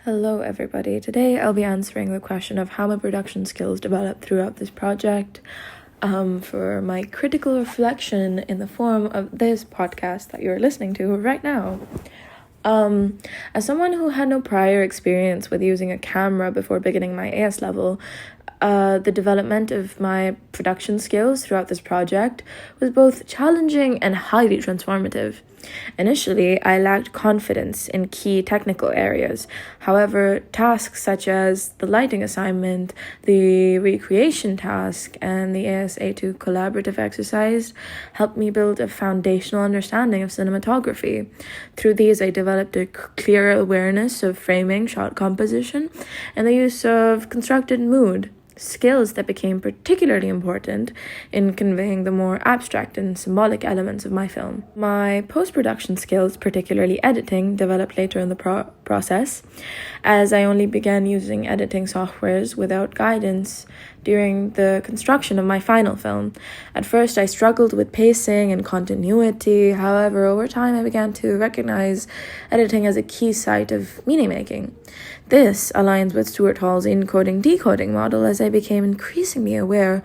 Hello everybody. Today I'll be answering the question of how my production skills developed throughout this project for my critical reflection in the form of this podcast that you're listening to right now. As someone who had no prior experience with using a camera before beginning my AS level, the development of my production skills throughout this project was both challenging and highly transformative. Initially, I lacked confidence in key technical areas. However, tasks such as the lighting assignment, the recreation task, and the ASA2 collaborative exercise helped me build a foundational understanding of cinematography. Through these, I developed a clear awareness of framing, shot composition, and the use of constructed mood, skills that became particularly important in conveying the more abstract and symbolic elements of my film. My post-production skills, particularly editing, developed later in the process, as I only began using editing softwares without guidance during the construction of my final film. At first, I struggled with pacing and continuity. However, over time, I began to recognize editing as a key site of meaning making. This aligns with Stuart Hall's encoding-decoding model, as I became increasingly aware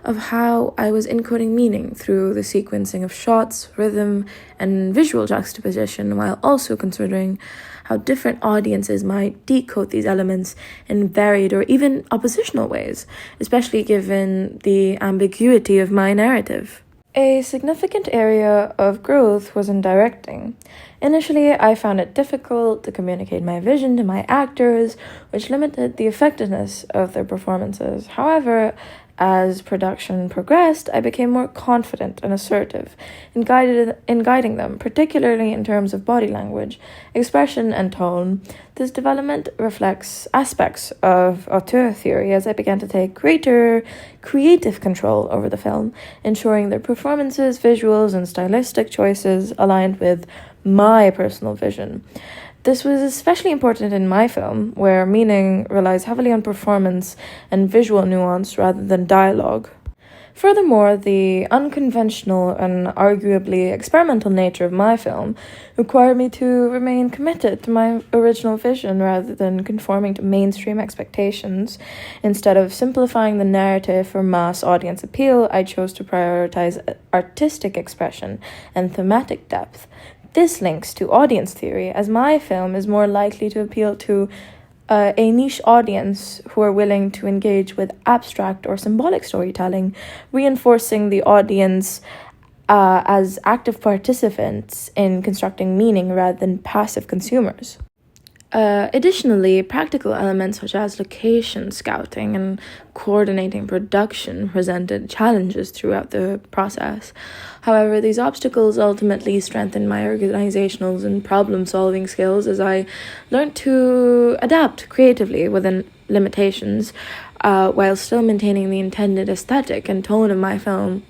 of how I was encoding meaning through the sequencing of shots, rhythm, and visual juxtaposition, while also considering how different audiences might decode these elements in varied or even oppositional ways, especially given the ambiguity of my narrative. A significant area of growth was in directing. Initially, I found it difficult to communicate my vision to my actors, which limited the effectiveness of their performances. However, as production progressed, I became more confident and assertive in guiding them, particularly in terms of body language, expression, and tone. This development reflects aspects of auteur theory as I began to take greater creative control over the film, ensuring their performances, visuals, and stylistic choices aligned with my personal vision. This was especially important in my film, where meaning relies heavily on performance and visual nuance rather than dialogue. Furthermore, the unconventional and arguably experimental nature of my film required me to remain committed to my original vision rather than conforming to mainstream expectations. Instead of simplifying the narrative for mass audience appeal, I chose to prioritize artistic expression and thematic depth. This links to audience theory, as my film is more likely to appeal to a niche audience who are willing to engage with abstract or symbolic storytelling, reinforcing the audience as active participants in constructing meaning rather than passive consumers. Additionally, practical elements such as location scouting and coordinating production presented challenges throughout the process. However, these obstacles ultimately strengthened my organizational and problem-solving skills as I learned to adapt creatively within limitations while still maintaining the intended aesthetic and tone of my film.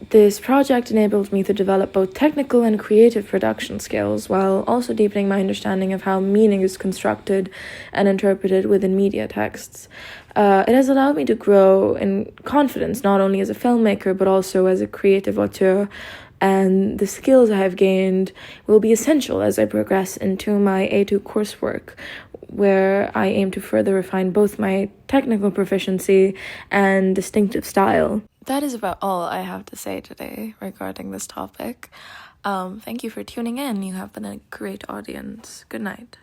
This project enabled me to develop both technical and creative production skills while also deepening my understanding of how meaning is constructed and interpreted within media texts. It has allowed me to grow in confidence not only as a filmmaker but also as a creative auteur, and the skills I have gained will be essential as I progress into my A2 coursework, where I aim to further refine both my technical proficiency and distinctive style. That is about all I have to say today regarding this topic. Thank you for tuning in. You have been a great audience. Good night.